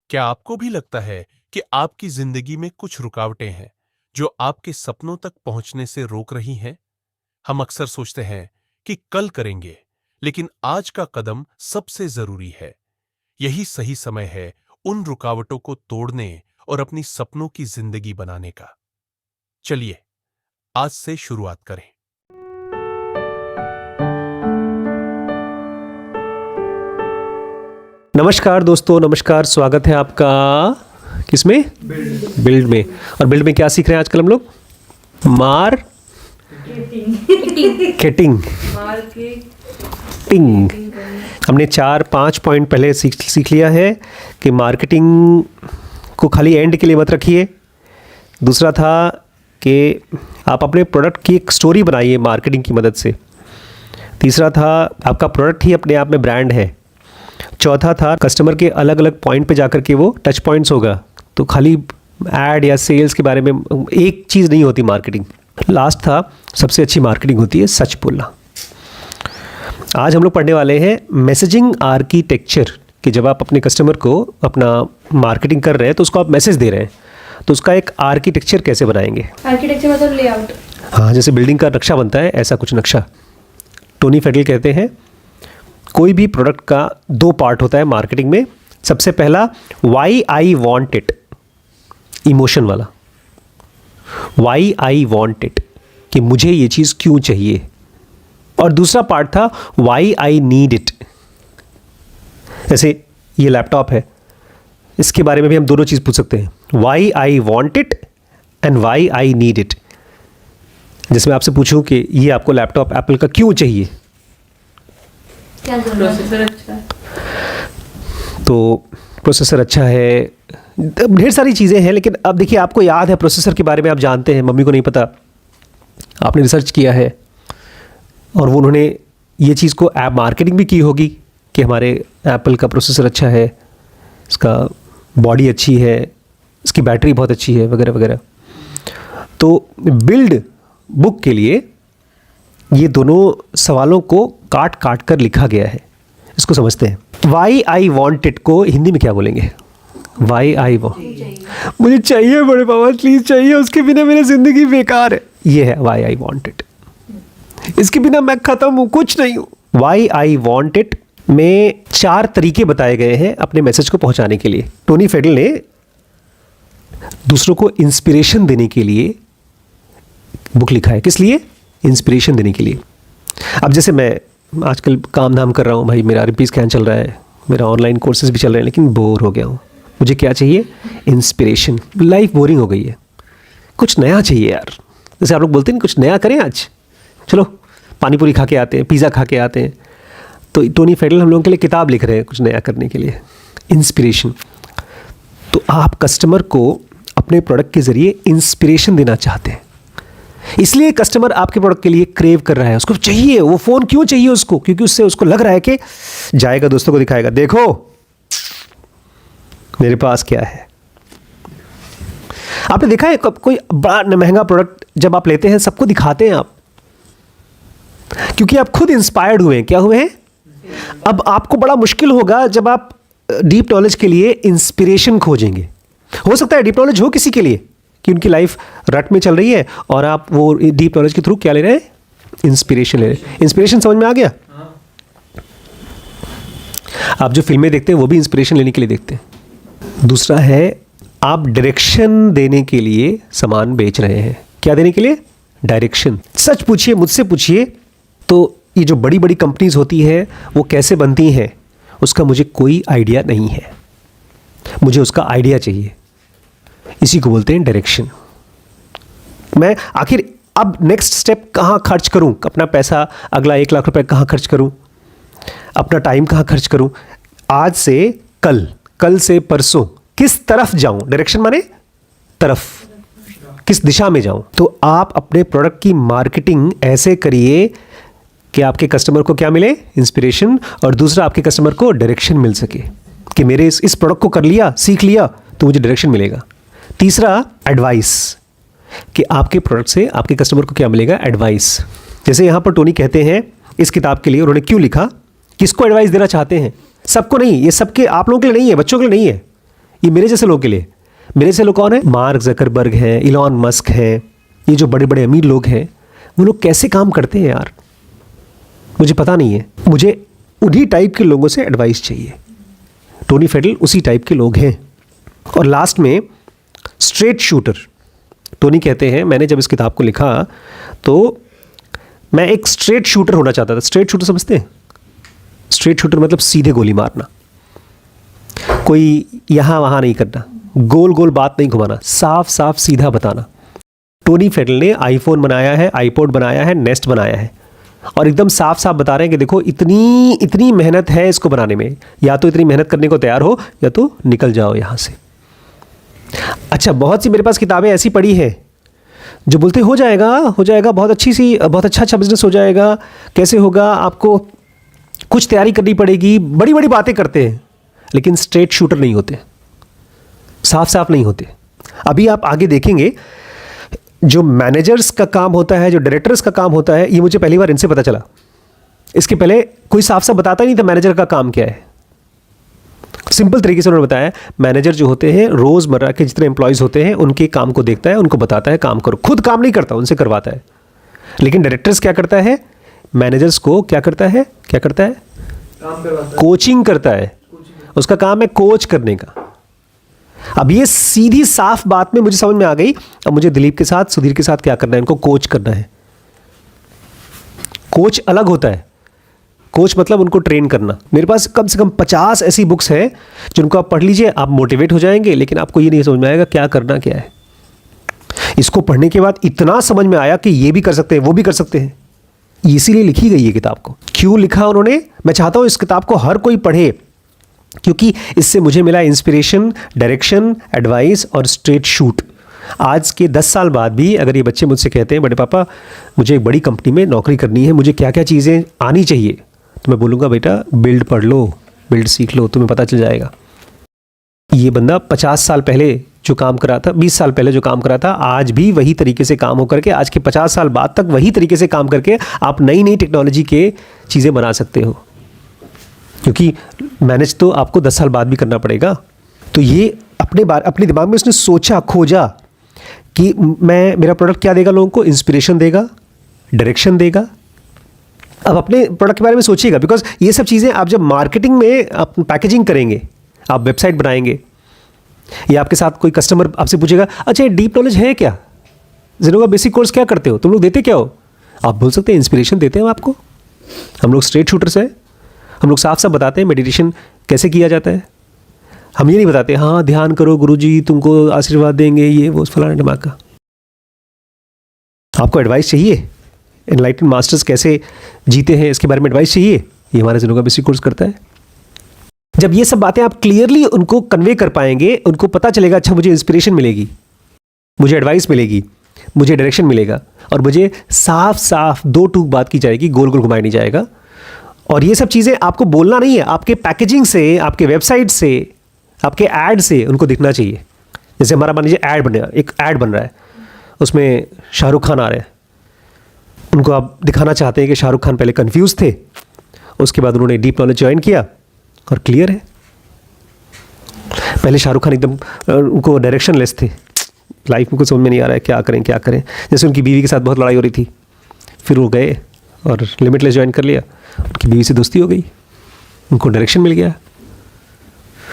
क्या आपको भी लगता है कि आपकी जिंदगी में कुछ रुकावटें हैं जो आपके सपनों तक पहुंचने से रोक रही हैं? हम अक्सर सोचते हैं कि कल करेंगे, लेकिन आज का कदम सबसे जरूरी है। यही सही समय है उन रुकावटों को तोड़ने और अपनी सपनों की जिंदगी बनाने का। चलिए आज से शुरुआत करें। नमस्कार दोस्तों, नमस्कार। स्वागत है आपका किसमें? बिल्ड में। और बिल्ड में क्या सीख रहे हैं आजकल हम लोग? मार्केटिंग। हमने 4-5 पॉइंट पहले सीख लिया है कि मार्केटिंग को खाली एंड के लिए मत रखिए। दूसरा था कि आप अपने प्रोडक्ट की एक स्टोरी बनाइए मार्केटिंग की मदद से। तीसरा था आपका प्रोडक्ट ही अपने आप में ब्रांड है। चौथा था कस्टमर के अलग अलग पॉइंट पे जाकर के वो टच पॉइंट्स होगा। तो खाली एड या सेल्स के बारे में एक चीज़ नहीं होती मार्केटिंग। लास्ट था सबसे अच्छी मार्केटिंग होती है सच बोलना। आज हम लोग पढ़ने वाले हैं मैसेजिंग आर्किटेक्चर, कि जब आप अपने कस्टमर को अपना मार्केटिंग कर रहे हैं तो उसको आप मैसेज दे रहे हैं, तो उसका एक आर्किटेक्चर कैसे बनाएंगे। आर्किटेक्चर मतलब लेआउट। हाँ, जैसे बिल्डिंग का नक्शा बनता है ऐसा कुछ नक्शा। टोनी फेडल कहते हैं कोई भी प्रोडक्ट का 2 पार्ट होता है मार्केटिंग में। सबसे पहला why I want it, emotion वाला। वाई आई वॉन्ट इट, कि मुझे ये चीज़ क्यों चाहिए। और दूसरा पार्ट था वाई आई नीड इट। जैसे ये लैपटॉप है, इसके बारे में भी हम दोनों चीज़ पूछ सकते हैं, why I want it and why I need it. जैसे मैं आपसे पूछूं कि ये आपको लैपटॉप एप्पल का क्यों चाहिए, प्रोसेसर अच्छा है, तो प्रोसेसर अच्छा है, ढेर सारी चीज़ें हैं। लेकिन अब देखिए, आपको याद है प्रोसेसर के बारे में, आप जानते हैं, मम्मी को नहीं पता, आपने रिसर्च किया है और वो उन्होंने ये चीज़ को ऐप मार्केटिंग भी की होगी कि हमारे एप्पल का प्रोसेसर अच्छा है, इसका बॉडी अच्छी है, इसकी बैटरी बहुत अच्छी है, वगैरह वगैरह। तो बिल्ड बुक के लिए ये दोनों सवालों को काट काट कर लिखा गया है। इसको समझते हैं। वाई आई वॉन्ट इट को हिंदी में क्या बोलेंगे? वाई आई वॉन्ट, मुझे चाहिए बड़े पापा, प्लीज़ चाहिए, उसके बिना मेरी ज़िंदगी बेकार है। ये है वाई आई वॉन्ट इट। इसके बिना मैं ख़त्म हूँ, कुछ नहीं हूँ। वाई आई वॉन्ट इट में 4 तरीके बताए गए हैं अपने मैसेज को पहुँचाने के लिए। टोनी फेडल ने दूसरों को इंस्पिरेशन देने के लिए बुक लिखा है। किस लिए? इंस्पिरेशन देने के लिए। अब जैसे मैं आजकल काम धाम कर रहा हूँ भाई, मेरा RMP स्कैन चल रहा है, मेरा ऑनलाइन कोर्सेज भी चल रहे हैं, लेकिन बोर हो गया हूँ। मुझे क्या चाहिए? इंस्पिरेशन। लाइफ बोरिंग हो गई है, कुछ नया चाहिए यार। जैसे आप लोग बोलते हैं कुछ नया करें आज, चलो पानी पूरी खा के आते हैं, पिज़्ज़ा खा के आते हैं। तो टोनी फेडल हम लोगों के लिए किताब लिख रहे हैं कुछ नया करने के लिए, इंस्पिरेशन। तो आप कस्टमर को अपने प्रोडक्ट के ज़रिए इंस्पिरेशन देना चाहते हैं, इसलिए कस्टमर आपके प्रोडक्ट के लिए क्रेव कर रहा है, उसको चाहिए। वो फ़ोन क्यों चाहिए उसको? क्योंकि उससे उसको लग रहा है कि जाएगा दोस्तों को दिखाएगा, देखो मेरे पास क्या है। आपने देखा है कोई बड़ा महंगा प्रोडक्ट जब आप लेते हैं सबको दिखाते हैं आप, क्योंकि आप खुद इंस्पायर्ड हुए हैं। क्या हुए हैं? अब आपको बड़ा मुश्किल होगा जब आप डीप नॉलेज के लिए इंस्पिरेशन खोजेंगे। हो सकता है डीप नॉलेज हो किसी के लिए कि उनकी लाइफ रट में चल रही है और आप वो डीप नॉलेज के थ्रू क्या ले रहे हैं? इंस्पिरेशन ले रहे हैं। इंस्पिरेशन समझ में आ गया? आप जो फिल्में देखते हैं वो भी इंस्पिरेशन लेने के लिए देखते हैं। दूसरा है आप डायरेक्शन देने के लिए सामान बेच रहे हैं। क्या देने के लिए? डायरेक्शन। सच पूछिए, मुझसे पूछिए, तो ये जो बड़ी बड़ी कंपनीज होती है वो कैसे बनती हैं उसका मुझे कोई आइडिया नहीं है, मुझे उसका आइडिया चाहिए। इसी को बोलते हैं डायरेक्शन। मैं आखिर अब नेक्स्ट स्टेप कहाँ खर्च करूँ, अपना पैसा अगला 1 लाख रुपए कहाँ खर्च करूँ, अपना टाइम कहाँ खर्च करूँ, आज से कल, कल से परसों किस तरफ जाऊँ। डायरेक्शन माने तरफ, किस दिशा में जाऊँ। तो आप अपने प्रोडक्ट की मार्केटिंग ऐसे करिए कि आपके कस्टमर को क्या मिले? इंस्पिरेशन, और दूसरा आपके कस्टमर को डायरेक्शन मिल सके कि मेरे इस प्रोडक्ट को कर लिया, सीख लिया तो मुझे डायरेक्शन मिलेगा। तीसरा एडवाइस, कि आपके प्रोडक्ट से आपके कस्टमर को क्या मिलेगा? एडवाइस। जैसे यहाँ पर टोनी कहते हैं इस किताब के लिए उन्होंने क्यों लिखा, किसको एडवाइस देना चाहते हैं? सबको नहीं, ये सबके आप लोगों के लिए नहीं है, बच्चों के लिए नहीं है, ये मेरे जैसे लोग के लिए। मेरे जैसे लोग कौन है? मार्क जकरबर्ग हैं, इलॉन मस्क हैं, ये जो बड़े बड़े अमीर लोग हैं, वो लोग कैसे काम करते हैं यार, मुझे पता नहीं है। मुझे उन्हीं टाइप के लोगों से एडवाइस चाहिए। टोनी फेडल उसी टाइप के लोग हैं। और लास्ट में स्ट्रेट शूटर। टोनी कहते हैं, मैंने जब इस किताब को लिखा तो मैं एक स्ट्रेट शूटर होना चाहता था। स्ट्रेट शूटर समझते हैं? स्ट्रेट शूटर मतलब सीधे गोली मारना, कोई यहाँ वहाँ नहीं करना, गोल गोल बात नहीं घुमाना, साफ साफ सीधा बताना। टोनी फेडल ने आईफोन बनाया है, आईपॉड बनाया है, नेस्ट बनाया है, और एकदम साफ साफ बता रहे हैं कि देखो इतनी इतनी मेहनत है इसको बनाने में, या तो इतनी मेहनत करने को तैयार हो या तो निकल जाओ यहाँ से। अच्छा, बहुत सी मेरे पास किताबें ऐसी पड़ी हैं जो बोलते हो जाएगा, हो जाएगा, बहुत अच्छी सी, बहुत अच्छा बिजनेस हो जाएगा। कैसे होगा? आपको कुछ तैयारी करनी पड़ेगी, बड़ी बड़ी बातें करते हैं, लेकिन स्ट्रेट शूटर नहीं होते, साफ साफ नहीं होते। अभी आप आगे देखेंगे जो मैनेजर्स का काम होता है, जो डायरेक्टर्स का काम होता है, ये मुझे पहली बार इनसे पता चला। इसके पहले कोई साफ साफ बताता ही नहीं था मैनेजर का काम क्या है। सिंपल तरीके से उन्होंने बताया, मैनेजर जो होते हैं रोज़मर्रा के जितने एम्प्लॉयज़ होते हैं उनके काम को देखता है, उनको बताता है काम करो, खुद काम नहीं करता, उनसे करवाता है। लेकिन डायरेक्टर्स क्या करता है? मैनेजर्स को क्या करता है? क्या करता है? काम करवाता है, कोचिंग करता है। उसका काम है कोच करने का। अब ये सीधी साफ बात में मुझे समझ में आ गई। अब मुझे दिलीप के साथ, सुधीर के साथ क्या करना है? इनको कोच करना है। कोच अलग होता है, कोच मतलब उनको ट्रेन करना। मेरे पास कम से कम 50 ऐसी बुक्स हैं जिनको आप पढ़ लीजिए, आप मोटिवेट हो जाएंगे, लेकिन आपको ये नहीं समझ में आएगा क्या करना क्या है। इसको पढ़ने के बाद इतना समझ में आया कि ये भी कर सकते हैं, वो भी कर सकते हैं। इसीलिए लिखी गई है किताब को। क्यों लिखा उन्होंने? मैं चाहता हूँ इस किताब को हर कोई पढ़े, क्योंकि इससे मुझे मिला इंस्पिरेशन, डायरेक्शन, एडवाइस और स्ट्रेट शूट। आज के 10 साल बाद भी अगर ये बच्चे मुझसे कहते हैं, बड़े पापा मुझे एक बड़ी कंपनी में नौकरी करनी है, मुझे क्या क्या चीज़ें आनी चाहिए, तो मैं बोलूँगा बेटा बिल्ड पढ़ लो, बिल्ड सीख लो, तुम्हें पता चल जाएगा। ये बंदा 50 साल पहले जो काम करा था, 20 साल पहले जो काम करा था, आज भी वही तरीके से काम हो करके, आज के 50 साल बाद तक वही तरीके से काम करके आप नई नई टेक्नोलॉजी के चीज़ें बना सकते हो, क्योंकि मैनेज तो आपको 10 साल बाद भी करना पड़ेगा। तो ये अपने दिमाग में उसने सोचा, खोजा कि मेरा प्रोडक्ट क्या देगा लोगों को? इंस्पिरेशन देगा, डायरेक्शन देगा। अब अपने प्रोडक्ट के बारे में सोचिएगा, बिकॉज ये सब चीज़ें आप जब मार्केटिंग में आप पैकेजिंग करेंगे, आप वेबसाइट बनाएंगे, या आपके साथ कोई कस्टमर आपसे पूछेगा, अच्छा ये डीप नॉलेज है क्या, ज़ेरो का बेसिक कोर्स क्या करते हो, तुम लोग देते क्या हो? आप बोल सकते हैं इंस्पिरेशन देते हैं हम आपको, हम लोग स्ट्रेट शूटर्स हैं, हम लोग साफ साफ बताते हैं मेडिटेशन कैसे किया जाता है। हम ये नहीं बताते हाँ ध्यान करो गुरुजी तुमको आशीर्वाद देंगे, ये वो फलाना दिमाग का। आपको एडवाइस चाहिए, एनलाइटन मास्टर्स कैसे जीते हैं इसके बारे में एडवाइस चाहिए, ये हमारे ज़ेरो का बेसिक कोर्स करता है। जब ये सब बातें आप क्लियरली उनको कन्वे कर पाएंगे, उनको पता चलेगा अच्छा मुझे इंस्पिरेशन मिलेगी, मुझे एडवाइस मिलेगी, मुझे डायरेक्शन मिलेगा, और मुझे साफ साफ दो टूक बात की जाएगी, गोल गोल घुमाया नहीं जाएगा। और ये सब चीज़ें आपको बोलना नहीं है, आपके पैकेजिंग से, आपके वेबसाइट से, आपके ऐड से उनको दिखना चाहिए। जैसे हमारा मान लीजिए ऐड बने, एक ऐड बन रहा है, उसमें शाहरुख खान आ रहे हैं, उनको आप दिखाना चाहते हैं कि शाहरुख खान पहले कंफ्यूज थे, उसके बाद उन्होंने डीप नॉलेज ज्वाइन किया और क्लियर है। पहले शाहरुख खान एकदम उनको डायरेक्शन लेस थे, लाइफ में कुछ समझ में नहीं आ रहा है क्या करें क्या करें। जैसे उनकी बीवी के साथ बहुत लड़ाई हो रही थी, फिर वो गए और लिमिटलेस ज्वाइन कर लिया, उनकी बीवी से दोस्ती हो गई, उनको डायरेक्शन मिल गया।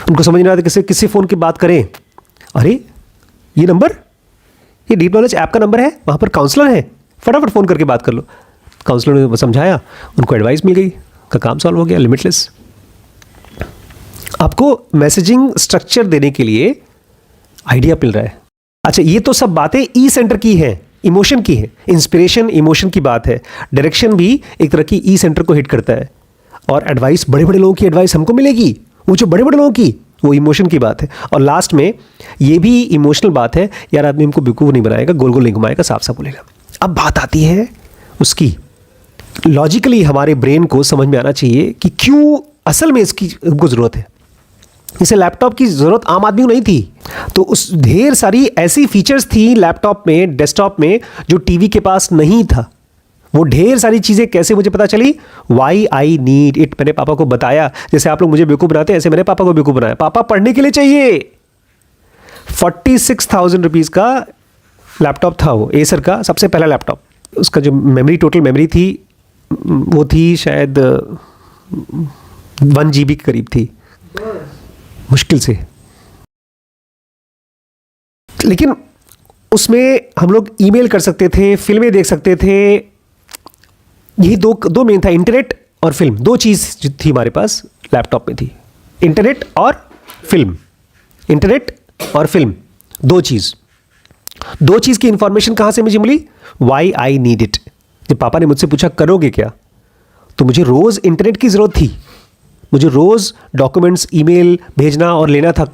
उनको समझ नहीं आ रहा था किससे फ़ोन की बात करें, अरे ये नंबर, ये डीप नॉलेज ऐप का नंबर है, वहाँ पर काउंसलर है, फटाफट फ़ोन करके बात कर लो। काउंसलर ने समझाया, उनको एडवाइस मिल गई, का काम सॉल्व हो गया, लिमिटलेस। आपको मैसेजिंग स्ट्रक्चर देने के लिए आइडिया मिल रहा है। अच्छा, ये तो सब बातें ई सेंटर की हैं, इमोशन की है, इंस्पिरेशन इमोशन की बात है, डायरेक्शन भी एक तरह की ई सेंटर को हिट करता है, और एडवाइस बड़े बड़े लोगों की एडवाइस हमको मिलेगी, वो जो बड़े बड़े लोगों की वो इमोशन की बात है। और लास्ट में ये भी इमोशनल बात है, यार आदमी हमको बेवकूफ़ नहीं बनाएगा, गोल गोल नहीं घुमाएगा, साफ साफ बोलेगा। अब बात आती है उसकी, लॉजिकली हमारे ब्रेन को समझ में आना चाहिए कि क्यों असल में इसकी हमको ज़रूरत है। इसे लैपटॉप की ज़रूरत आम आदमी को नहीं थी, तो उस ढेर सारी ऐसी फीचर्स थी लैपटॉप में, डेस्कटॉप में, जो टीवी के पास नहीं था। वो ढेर सारी चीज़ें कैसे मुझे पता चली, वाई आई नीड इट, मैंने पापा को बताया। जैसे आप लोग मुझे बेवकूफ़ बनाते हैं, ऐसे मैंने पापा को बेवकूफ़ बनाया। पापा पढ़ने के लिए चाहिए, 46,000 रुपीज़ का लैपटॉप था वो, एसर का सबसे पहला लैपटॉप। उसका जो मेमोरी, टोटल मेमोरी थी वो थी शायद 1 GB के करीब थी, मुश्किल से। लेकिन उसमें हम लोग ईमेल कर सकते थे, फिल्में देख सकते थे। यही दो मेन था, इंटरनेट और फिल्म। 2 चीज़ थी हमारे पास लैपटॉप में थी, इंटरनेट और फिल्म। इंटरनेट और फिल्म, 2 चीज़ की इंफॉर्मेशन कहाँ से मुझे मिली? Why I need it. जब पापा ने मुझसे पूछा करोगे क्या, तो मुझे रोज़ इंटरनेट की ज़रूरत थी। मुझे रोज़ डॉक्यूमेंट्स ईमेल भेजना और लेना था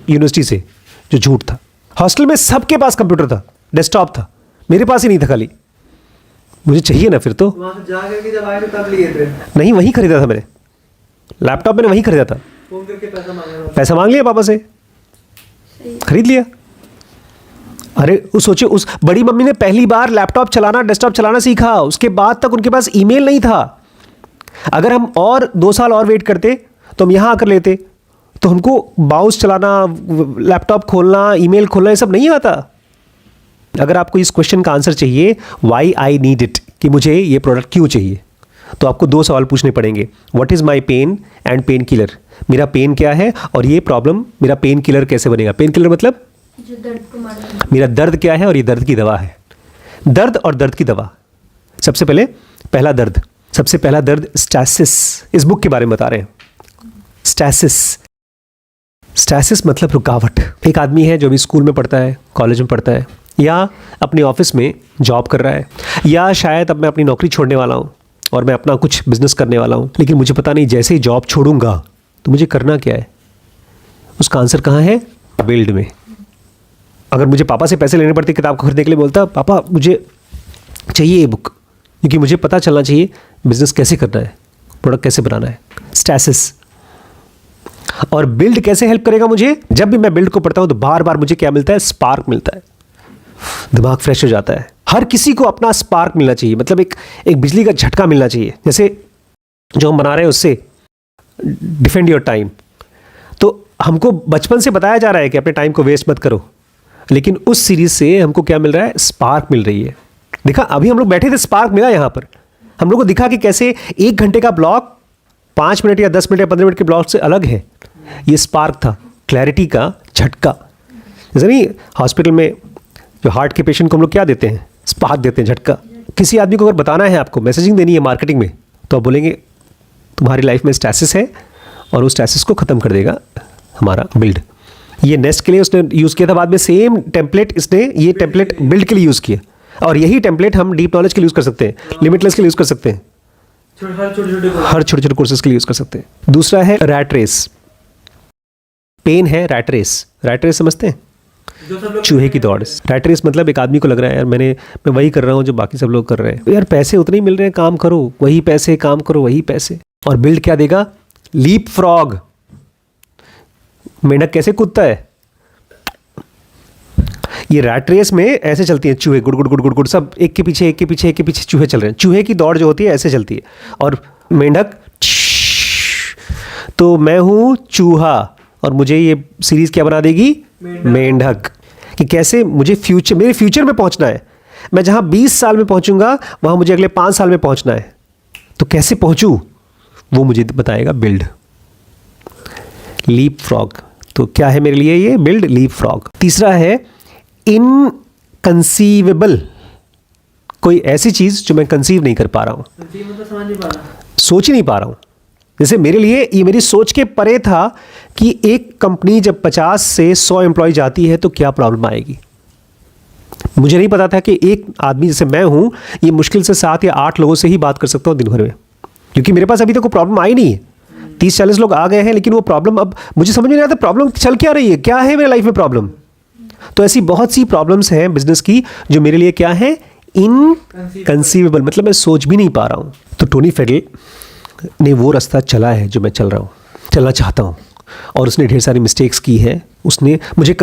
यूनिवर्सिटी से, जो झूठ था। हॉस्टल में सबके पास कंप्यूटर था, डेस्कटॉप था, मेरे पास ही नहीं था खाली। मुझे चाहिए ना फिर तो। वहाँ से जा करके जब आए थे तब लिए थे? नहीं, वहीं खरीदा था मैंने लैपटॉप, मैंने वहीं खरीदा था। फोन करके पैसा मांग लिया पापा से, खरीद लिया। अरे सोचो, उस बड़ी मम्मी ने पहली बार लैपटॉप चलाना, डेस्कटॉप चलाना सीखा। उसके बाद तक उनके पास ईमेल नहीं था। अगर हम और 2 साल और वेट करते तो हम यहाँ आकर लेते, तो हमको माउस चलाना, लैपटॉप खोलना, ईमेल खोलना, ये सब नहीं आता। अगर आपको इस क्वेश्चन का आंसर चाहिए, वाई आई नीड इट, कि मुझे ये प्रोडक्ट क्यों चाहिए, तो आपको 2 सवाल पूछने पड़ेंगे। What is my pain and pain killer? मेरा पेन क्या है और ये प्रॉब्लम, मेरा पेन किलर कैसे बनेगा? पेन किलर मतलब जो दर्द को मारता मेरा दर्द क्या है और ये दर्द की दवा है। दर्द और दर्द की दवा। सबसे पहला दर्द स्टैसिस। इस बुक के बारे में बता रहे हैं। स्टैसिस मतलब रुकावट। एक आदमी है जो अभी स्कूल में पढ़ता है, कॉलेज में पढ़ता है, या अपने ऑफिस में जॉब कर रहा है, या शायद अब मैं अपनी नौकरी छोड़ने वाला हूँ और मैं अपना कुछ बिजनेस करने वाला हूँ, लेकिन मुझे पता नहीं जैसे ही जॉब छोड़ूंगा तो मुझे करना क्या है। उसका आंसर कहाँ है? बिल्ड में। अगर मुझे पापा से पैसे लेने पड़ते किताब को खरीदने के लिए, बोलता पापा मुझे चाहिए ये बुक, क्योंकि मुझे पता चलना चाहिए बिजनेस कैसे करना है, प्रोडक्ट कैसे बनाना है। स्टैसिस। और बिल्ड कैसे हेल्प करेगा मुझे? जब भी मैं बिल्ड को पढ़ता हूँ तो बार बार मुझे क्या मिलता है? स्पार्क मिलता है, दिमाग फ्रेश हो जाता है। हर किसी को अपना स्पार्क मिलना चाहिए, मतलब एक बिजली का झटका मिलना चाहिए। जैसे जो हम बना रहे हैं उससे डिफेंड योर टाइम, तो हमको बचपन से बताया जा रहा है कि अपने टाइम को वेस्ट मत करो, लेकिन उस सीरीज से हमको क्या मिल रहा है? स्पार्क मिल रही है। देखा, अभी हम लोग बैठे थे, स्पार्क मिला यहाँ पर। हम लोग को दिखा कि कैसे 1 घंटे का ब्लॉक 5 मिनट या 10 मिनट या 15 मिनट के ब्लॉक से अलग है। ये स्पार्क था, क्लैरिटी का झटका। जैसे नहीं, हॉस्पिटल में जो हार्ट के पेशेंट को हम लोग क्या देते हैं? स्पार्क देते हैं, झटका। किसी आदमी को अगर बताना है, आपको मैसेजिंग देनी है मार्केटिंग में, तो आप बोलेंगे तुम्हारी लाइफ में स्टैसिस है और उस स्टैसिस को ख़त्म कर देगा हमारा बिल्ड। ये नेस्ट के लिए उसने यूज़ किया था, बाद में सेम टेम्पलेट इसने ये टेम्पलेट बिल्ड के लिए यूज़ किया, और यही टेम्पलेट हम डीप नॉलेज के लिए यूज़ कर सकते हैं, लिमिटलेस के लिए यूज़ कर सकते हैं, हर छोटे छोटे कोर्सेज के लिए यूज़ कर सकते हैं। दूसरा है रैट रेस। पेन है रैट रेस। रैट रेस समझते हैं? चूहे की दौड़। रैट रेस मतलब एक आदमी को लग रहा है यार मैं वही कर रहा हूँ जो बाकी सब लोग कर रहे हैं, यार पैसे उतने ही मिल रहे हैं, काम करो वही पैसे, काम करो वही पैसे। और बिल्ड क्या देगा? Leap frog. मेंढक कैसे कूदता है? ये रैट रेस में ऐसे चलती हैं चूहे, गुड़ गुड़ गुड़ गुड़ गुड़, सब एक के पीछे एक के पीछे एक के पीछे चूहे चल रहे हैं। चूहे की दौड़ जो होती है ऐसे चलती है, और मेंढक। तो मैं हूं चूहा और मुझे ये सीरीज क्या बना देगी? मेंढक। कि कैसे मुझे मेरे फ्यूचर में पहुंचना है। मैं जहां 20 साल में पहुंचूंगा वहां मुझे अगले 5 साल में पहुंचना है, तो कैसे पहुंचूं वो मुझे बताएगा बिल्ड। Leap frog. तो क्या है मेरे लिए ये? Build, leap frog. तीसरा है इनकंसीवेबल। कोई ऐसी चीज जो मैं कंसीव नहीं कर पा रहा हूं, सोच ही नहीं पा रहा हूं। जैसे मेरे लिए ये मेरी सोच के परे था कि एक कंपनी जब 50 से 100 एम्प्लॉय जाती है तो क्या प्रॉब्लम आएगी। मुझे नहीं पता था कि एक आदमी जैसे मैं हूं, ये मुश्किल से 7 या 8 लोगों से ही बात कर सकता हूं दिन भर में, क्योंकि मेरे पास अभी तक कोई प्रॉब्लम आई नहीं है। 30-40 लोग आ गए हैं, लेकिन वो प्रॉब्लम अब मुझे समझ में नहीं आता प्रॉब्लम चल क्या रही है, क्या है मेरे लाइफ में प्रॉब्लम। तो ऐसी बहुत सी प्रॉब्लम्स हैं बिजनेस की जो मेरे लिए क्या है? इनकंसीवेबल, मतलब मैं सोच भी नहीं पा रहा हूं। तो टोनी फेडल ने वो रास्ता चला है जो मैं चलना चाहता हूं, और उसने ढेर सारी मिस्टेक्स की है। उसने मुझे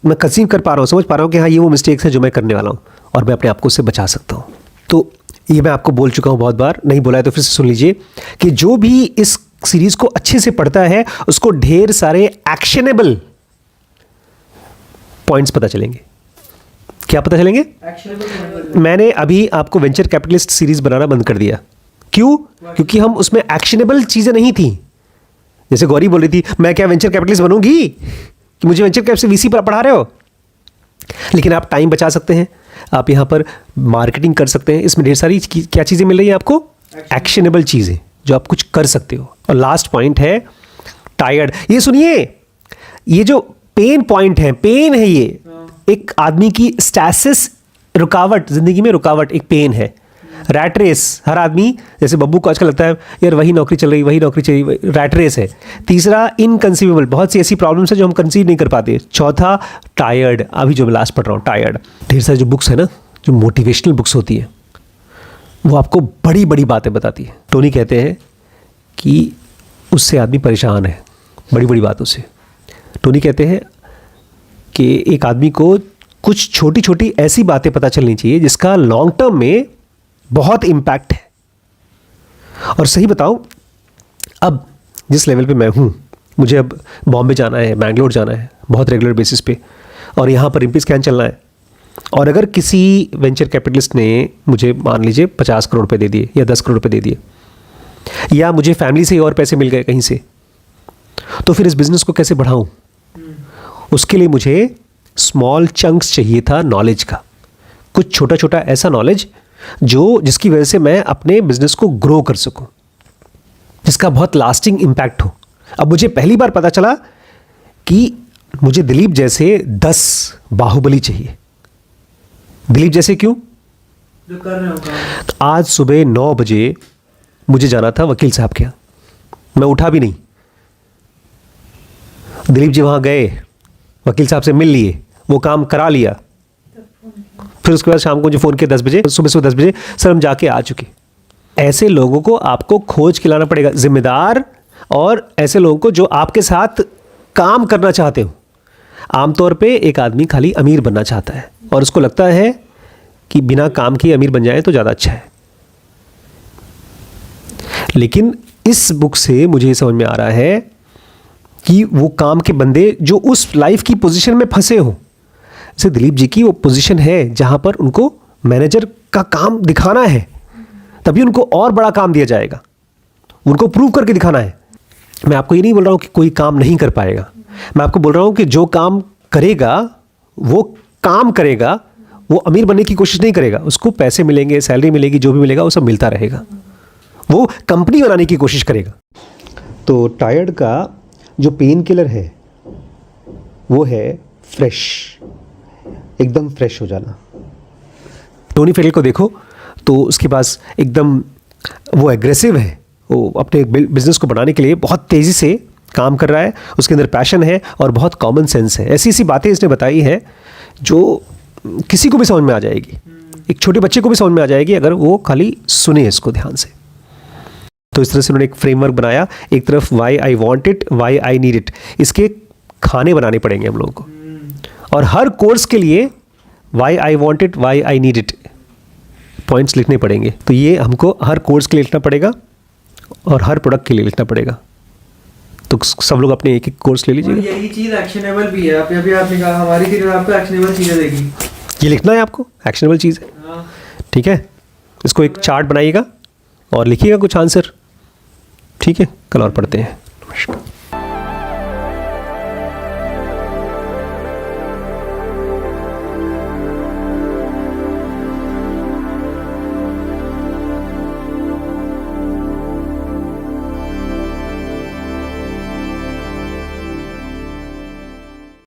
मैं कंसीव कर पा रहा हूँ, समझ पा रहा हूँ कि हाँ ये वो मिस्टेक्स हैं जो मैं करने वाला हूँ, और मैं अपने आप को उससे बचा सकता हूँ। तो ये मैं आपको बोल चुका हूँ बहुत बार, नहीं बोला है तो फिर से सुन लीजिए कि जो भी इस सीरीज़ को अच्छे से पढ़ता है उसको ढेर सारे एक्शनेबल पॉइंट्स पता चलेंगे। क्या पता चलेंगे? एक्शनेबल। मैंने अभी आपको वेंचर कैपिटलिस्ट सीरीज बनाना बंद कर दिया। क्यों? क्योंकि हम उसमें एक्शनेबल चीज़ें नहीं थी। जैसे गौरी बोल रही थी, मैं क्या वेंचर कैपिटलिस्ट बनूंगी कि मुझे वेंचर कैप से वीसी पर पढ़ा रहे हो। लेकिन आप टाइम बचा सकते हैं, आप यहाँ पर मार्केटिंग कर सकते हैं। इसमें ढेर सारी क्या चीज़ें मिल रही हैं आपको? एक्शनेबल चीज़ें जो आप कुछ कर सकते हो। और लास्ट पॉइंट है टायर्ड। ये सुनिए, ये जो पेन पॉइंट है, पेन है ये एक आदमी की स्टैसिस, रुकावट, जिंदगी में रुकावट एक पेन है। रैट रेस, हर आदमी, जैसे बब्बू को आजकल लगता है यार वही नौकरी चल रही, वही नौकरी चाहिए, रैट रेस है। तीसरा इनकंसीवेबल, बहुत सी ऐसी प्रॉब्लम्स है जो हम कंसीव नहीं कर पाते। चौथा टायर्ड, अभी जो मैं लास्ट पढ़ रहा हूँ टायर्ड। ढेर सारी जो बुक्स है ना, जो मोटिवेशनल बुक्स होती है, वो आपको बड़ी बड़ी बातें बताती है। टोनी कहते हैं कि उससे आदमी परेशान है बड़ी बड़ी बातों से। टोनी कहते हैं कि एक आदमी को कुछ छोटी छोटी ऐसी बातें पता चलनी चाहिए जिसका लॉन्ग टर्म में बहुत इम्पैक्ट है। और सही बताऊं, अब जिस लेवल पे मैं हूं, मुझे अब बॉम्बे जाना है, बैंगलोर जाना है बहुत रेगुलर बेसिस पे, और यहाँ पर रिम्पी स्कैन चलना है। और अगर किसी वेंचर कैपिटलिस्ट ने मुझे मान लीजिए 50 करोड़ रुपए दे दिए या 10 करोड़ रुपए दे दिए, या मुझे फैमिली से और पैसे मिल गए कहीं से, तो फिर इस बिज़नेस को कैसे बढ़ाऊं? उसके लिए मुझे स्मॉल चंक्स चाहिए था नॉलेज का, कुछ छोटा छोटा ऐसा नॉलेज जिसकी वजह से मैं अपने बिजनेस को ग्रो कर सकूं, जिसका बहुत लास्टिंग इम्पैक्ट हो। अब मुझे पहली बार पता चला कि मुझे दिलीप जैसे 10 बाहुबली चाहिए। दिलीप जैसे क्यों? जो कर रहे हो काम। तो आज सुबह 9 बजे मुझे जाना था वकील साहब के यहाँ, मैं उठा भी नहीं। दिलीप जी वहाँ गए, वकील साहब से मिल लिए, वो काम करा लिया। फिर उसके बाद शाम को मुझे फ़ोन किया 10 बजे, सुबह 10 बजे, सर हम जाके आ चुके। ऐसे लोगों को आपको खोज के लाना पड़ेगा, जिम्मेदार, और ऐसे लोगों को जो आपके साथ काम करना चाहते हो। आमतौर पे एक आदमी खाली अमीर बनना चाहता है और उसको लगता है कि बिना काम किए अमीर बन जाए तो ज़्यादा अच्छा है। लेकिन इस बुक से मुझे ये समझ में आ रहा है कि वो काम के बंदे जो उस लाइफ की पोजीशन में फंसे हो, जैसे दिलीप जी की वो पोजीशन है जहां पर उनको मैनेजर का काम दिखाना है, तभी उनको और बड़ा काम दिया जाएगा, उनको प्रूव करके दिखाना है। मैं आपको ये नहीं बोल रहा हूँ कि कोई काम नहीं कर पाएगा, मैं आपको बोल रहा हूँ कि जो काम करेगा वो काम करेगा, वो अमीर बनने की कोशिश नहीं करेगा। उसको पैसे मिलेंगे, सैलरी मिलेगी, जो भी मिलेगा वो सब मिलता रहेगा, वो कंपनी बनाने की कोशिश करेगा। तो टायर्ड का जो पेन किलर है वो है फ्रेश, एकदम फ्रेश हो जाना। टोनी फेडल को देखो तो उसके पास एकदम वो एग्रेसिव है, वो अपने बिजनेस को बढ़ाने के लिए बहुत तेज़ी से काम कर रहा है, उसके अंदर पैशन है और बहुत कॉमन सेंस है। ऐसी ऐसी बातें इसने बताई हैं जो किसी को भी समझ में आ जाएगी, एक छोटे बच्चे को भी समझ में आ जाएगी अगर वो खाली सुने इसको ध्यान से। तो इस तरह से उन्होंने एक फ्रेमवर्क बनाया, एक तरफ why I want it, why I need it, इसके खाने बनाने पड़ेंगे हम लोगों को, और हर कोर्स के लिए why I want it, why I need it points लिखने पड़ेंगे। तो ये हमको हर कोर्स के लिए लिखना पड़ेगा और हर प्रोडक्ट के लिए लिखना पड़ेगा। तो सब लोग अपने एक एक कोर्स ले लीजिएगा। यही चीज़ एक्शनेबल भी है। अभी आपने कहा हमारी सीरीज आपको एक्शनेबल चीज़ें देगी, ये लिखना है आपको, एक्शनेबल चीज़ है। हाँ। ठीक है, इसको एक चार्ट बनाइएगा और लिखिएगा कुछ आंसर। ठीक है, कल और पढ़ते हैं। नमस्कार।